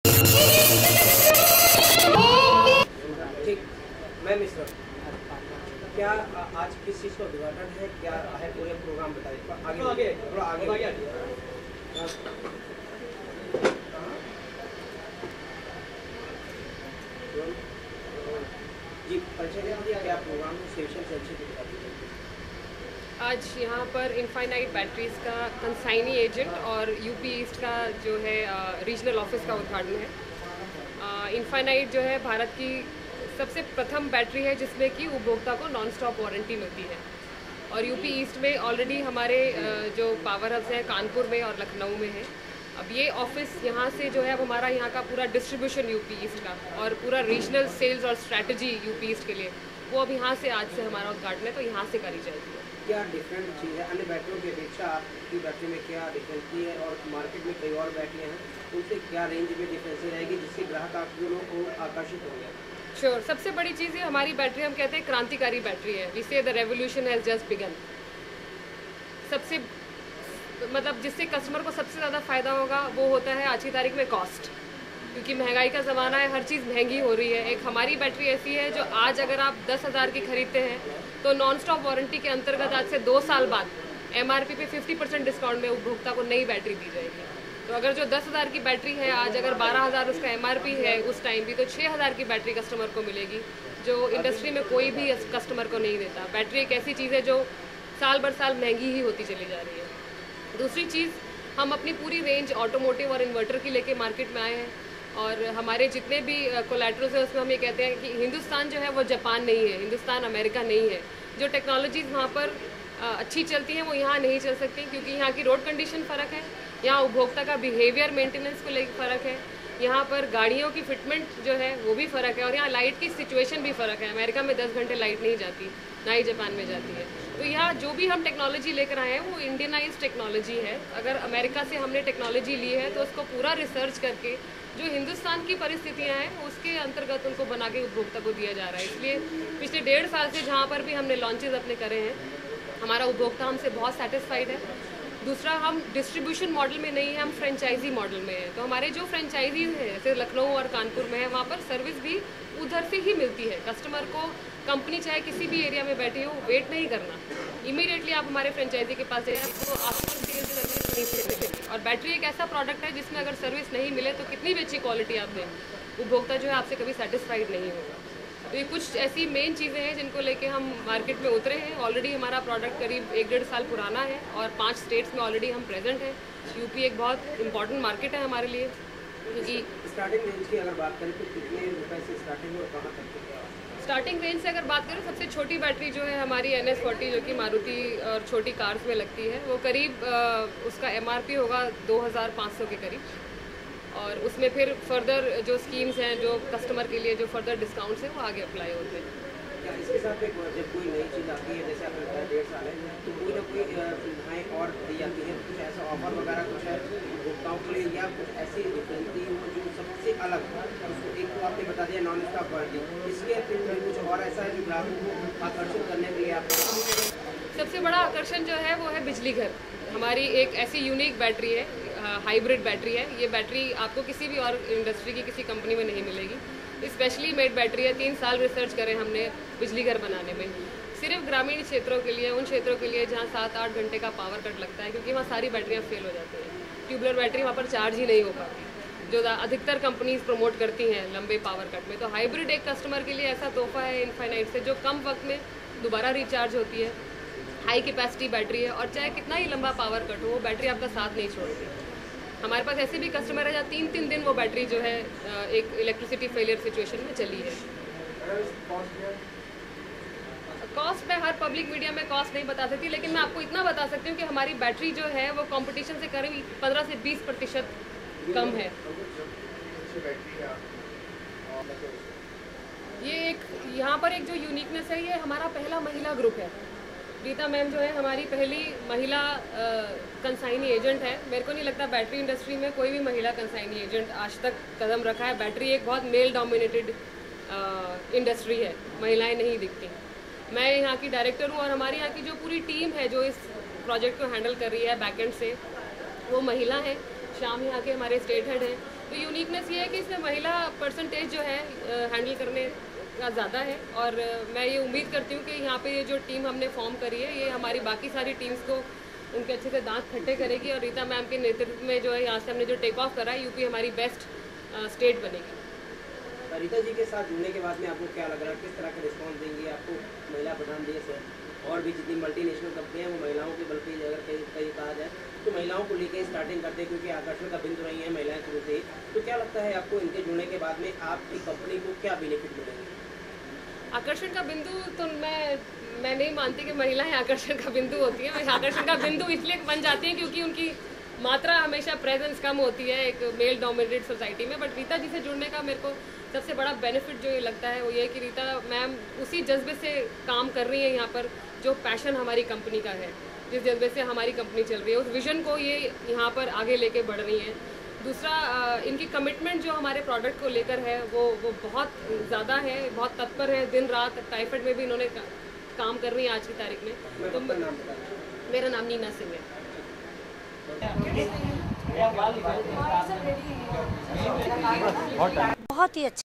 ठीक। मैं मिश्रा, क्या आज किस चीज़ का उद्घाटन है, क्या है पूरे प्रोग्राम बताइए। आगे थोड़ा आगे जी, परिचय दिया क्या प्रोग्राम सेशन से अच्छे से बता दीजिए। आज यहाँ पर इनफाइनाइट बैटरीज का कंसाइनी एजेंट और यूपी ईस्ट का जो है रीजनल ऑफिस का उद्घाटन है। इनफाइनाइट जो है भारत की सबसे प्रथम बैटरी है जिसमें कि उपभोक्ता को नॉन स्टॉप वारंटी मिलती है। और यूपी ईस्ट में ऑलरेडी हमारे जो पावर हब्स हैं कानपुर में और लखनऊ में है। अब ये ऑफिस यहाँ से जो है अब हमारा यहाँ का पूरा डिस्ट्रीब्यूशन यूपी ईस्ट का और पूरा रीजनल सेल्स और स्ट्रैटेजी यूपी ईस्ट के लिए वो अब यहाँ से आज से हमारा उद्घाटन है, तो यहाँ से करी जाएगी। क्या डिफरेंट चीज़ है अन्य बैटरियों की अपेक्षा आपकी बैटरी में, क्या डिफरेंस है और मार्केट में कई और बैटरियाँ हैं उनसे क्या रेंज में डिफरेंस रहेगी जिससे ग्राहक आपके लोगों को आकर्षित होंगे? श्योर, सबसे बड़ी चीज़ है हमारी बैटरी, हम कहते हैं क्रांतिकारी बैटरी है। We say the revolution has just began. सबसे मतलब जिससे कस्टमर को सबसे ज़्यादा फ़ायदा होगा वो होता है आज की तारीख में कॉस्ट, क्योंकि महंगाई का ज़माना है, हर चीज़ महंगी हो रही है। एक हमारी बैटरी ऐसी है जो आज अगर आप 10,000 की खरीदते हैं तो नॉन स्टॉप वारंटी के अंतर्गत आज से 2 साल बाद MRP पे 50% डिस्काउंट में उपभोक्ता को नई बैटरी दी जाएगी। तो अगर जो 10,000 की बैटरी है आज अगर 12,000 उसका MRP है उस टाइम भी, तो 6,000 की बैटरी कस्टमर को मिलेगी, जो इंडस्ट्री में कोई भी कस्टमर को नहीं देता। बैटरी एक ऐसी चीज़ है जो साल भर साल महंगी ही होती चली जा रही है। दूसरी चीज़, हम अपनी पूरी रेंज ऑटोमोटिव और इन्वर्टर की लेके मार्केट में आए हैं और हमारे जितने भी कोलैटरल्स हैं उसमें हम ये कहते हैं कि हिंदुस्तान जो है वो जापान नहीं है, हिंदुस्तान अमेरिका नहीं है। जो टेक्नोलॉजीज़ वहाँ पर अच्छी चलती हैं वो यहाँ नहीं चल सकती, क्योंकि यहाँ की रोड कंडीशन फ़र्क है, यहाँ उपभोक्ता का बिहेवियर मेंटेनेंस को लेकर फ़र्क है, यहाँ पर गाड़ियों की फिटमेंट जो है वो भी फ़र्क है और यहाँ लाइट की सिचुएशन भी फ़र्क है। अमेरिका में 10 घंटे लाइट नहीं जाती, ना ही जापान में जाती है। तो यहाँ जो भी हम टेक्नोलॉजी लेकर आए हैं वो इंडियनाइज्ड टेक्नोलॉजी है। अगर अमेरिका से हमने टेक्नोलॉजी ली है तो उसको पूरा रिसर्च करके जो हिंदुस्तान की परिस्थितियाँ हैं उसके अंतर्गत उनको बना के उपभोक्ता को दिया जा रहा है। इसलिए पिछले 1.5 साल से जहाँ पर भी हमने लॉन्चेस अपने करे हैं हमारा उपभोक्ता हमसे बहुत सेटिस्फाइड है। दूसरा, हम डिस्ट्रीब्यूशन मॉडल में नहीं है, हम फ्रेंचाइजी मॉडल में है। तो हमारे जो फ्रेंचाइजीज हैं जैसे लखनऊ और कानपुर में है वहाँ पर सर्विस भी उधर से ही मिलती है। कस्टमर को कंपनी चाहे किसी भी एरिया में बैठी हो वेट नहीं करना, इमीडिएटली आप हमारे फ्रेंचाइजी के पास जाइए, आपको आपको सर्विस नहीं मिलेगी। और बैटरी एक ऐसा प्रोडक्ट है जिसमें अगर सर्विस नहीं मिले तो कितनी भी अच्छी क्वालिटी आप दें, उपभोक्ता जो है आपसे कभी सेटिस्फाइड नहीं होगा। तो ये कुछ ऐसी मेन चीज़ें हैं जिनको लेके हम मार्केट में उतरे हैं। ऑलरेडी हमारा प्रोडक्ट करीब 1-1.5 साल पुराना है और 5 स्टेट्स में ऑलरेडी हम प्रेजेंट हैं। यूपी एक बहुत इंपॉर्टेंट मार्केट है हमारे लिए, क्योंकि स्टार्टिंग रेंज की अगर बात करें तो कितने रुपए से स्टार्टिंग और कहाँ तक है? स्टार्टिंग रेंज से अगर बात करें सबसे छोटी बैटरी जो है हमारी NS40 जो कि मारुति और छोटी कार्स में लगती है वो करीब उसका MRP होगा 2,500 के करीब। और उसमें फिर फर्दर जो स्कीम्स हैं जो कस्टमर के लिए जो फर्दर डिस्काउंट्स हैं वो आगे अप्लाई होते हैं। क्या इसके साथ एक जब कोई नई चीज़ आती है जैसे आपने बताया 1.5 साल है तो कोई ना कोई सुविधाएँ और दी जाती है, कुछ ऐसा ऑफर वगैरह कुछ है उपभोक्ताओं के लिए या कुछ ऐसी डिफरेंसी हो जो सबसे अलग उसको? एक तो आपने बता दिया नॉन स्टॉप वारंटी, इसके अतिरिक्त कुछ और ऐसा है जो ग्राहकों को आकर्षित करने के लिए आप? सबसे बड़ा आकर्षण जो है वो है बिजली घर। हमारी एक ऐसी यूनिक बैटरी है, हाइब्रिड बैटरी है। ये बैटरी आपको किसी भी और इंडस्ट्री की किसी कंपनी में नहीं मिलेगी। स्पेशली मेड बैटरी है। 3 साल रिसर्च करें हमने बिजली घर बनाने में, सिर्फ ग्रामीण क्षेत्रों के लिए, उन क्षेत्रों के लिए जहाँ 7-8 घंटे का पावर कट लगता है, क्योंकि वहाँ सारी बैटरियाँ फेल हो जाती हैं। ट्यूबलर बैटरी वहाँ पर चार्ज ही नहीं हो पाती जो अधिकतर कंपनीज प्रमोट करती हैं लंबे पावर कट में। तो हाइब्रिड एक कस्टमर के लिए ऐसा तोहफा है इनफाइनाइट से, जो कम वक्त में दोबारा रिचार्ज होती है, हाई कैपेसिटी बैटरी है और चाहे कितना ही लंबा पावर कट हो वो बैटरी आपका साथ नहीं छोड़ती। हमारे पास ऐसे भी कस्टमर है जहाँ 3-3 दिन वो बैटरी जो है एक इलेक्ट्रिसिटी फेलियर सिचुएशन में चली है। कॉस्ट मैं हर पब्लिक मीडिया में कॉस्ट नहीं बता सकती, लेकिन मैं आपको इतना बता सकती हूँ कि हमारी बैटरी जो है वो कंपटीशन से करीब 15 से 20% कम है। ये एक यहाँ पर एक जो यूनिकनेस है, ये हमारा पहला महिला ग्रुप है। रीता मैम जो है हमारी पहली महिला कंसाइनी एजेंट है। मेरे को नहीं लगता बैटरी इंडस्ट्री में कोई भी महिला कंसाइनी एजेंट आज तक कदम रखा है। बैटरी एक बहुत मेल डोमिनेटेड इंडस्ट्री है, महिलाएं नहीं दिखती। मैं यहाँ की डायरेक्टर हूँ और हमारे यहाँ की जो पूरी टीम है जो इस प्रोजेक्ट को हैंडल कर रही है बैकएंड से, वो महिला है। श्याम यहाँ के हमारे स्टेट हेड हैं। तो यूनिकनेस ये है कि इसमें महिला परसेंटेज जो है हैंडल करने का ज़्यादा है। और मैं ये उम्मीद करती हूँ कि यहाँ पे ये जो टीम हमने फॉर्म करी है ये हमारी बाकी सारी टीम्स को उनके अच्छे से दांत खट्टे करेगी। और रीता मैम के नेतृत्व में जो है यहाँ से हमने जो टेक ऑफ करा है, यूपी हमारी बेस्ट स्टेट बनेगी। रीता जी के साथ जुड़ने के बाद में आपको क्या लग रहा है, किस तरह का रिस्पॉन्स देंगे आपको महिला प्रधान देश है और भी जितनी मल्टीनेशनल कंपनियां हैं वो महिलाओं की, बल्कि अगर कहीं कहा जाए तो महिलाओं को लेकर स्टार्टिंग करते हैं क्योंकि आकर्षण का बिंदु रही है महिलाएं शुरू से। तो क्या लगता है आपको इनके जुड़ने के बाद में आपकी कंपनी को क्या बेनिफिट मिलेंगे? आकर्षण का बिंदु तो मैं नहीं मानती कि महिलाएं आकर्षण का बिंदु होती हैं। आकर्षण का बिंदु इसलिए बन जाती हैं क्योंकि उनकी मात्रा हमेशा प्रेजेंस कम होती है एक मेल डोमिनेटेड सोसाइटी में। बट रीता जी से जुड़ने का मेरे को सबसे बड़ा बेनिफिट जो ये लगता है वो ये है कि रीता मैम उसी जज्बे से काम कर रही है यहाँ पर जो पैशन हमारी कंपनी का है, जिस जज्बे से हमारी कंपनी चल रही है, उस विजन को ये यहाँ पर आगे लेके बढ़ रही हैं। दूसरा इनकी कमिटमेंट जो हमारे प्रोडक्ट को लेकर है वो बहुत ज़्यादा है, बहुत तत्पर है। दिन रात टाइफाइड में भी इन्होंने काम कर रही है आज की तारीख में। तो मेरा नाम नीना सिंह है। बहुत ही अच्छा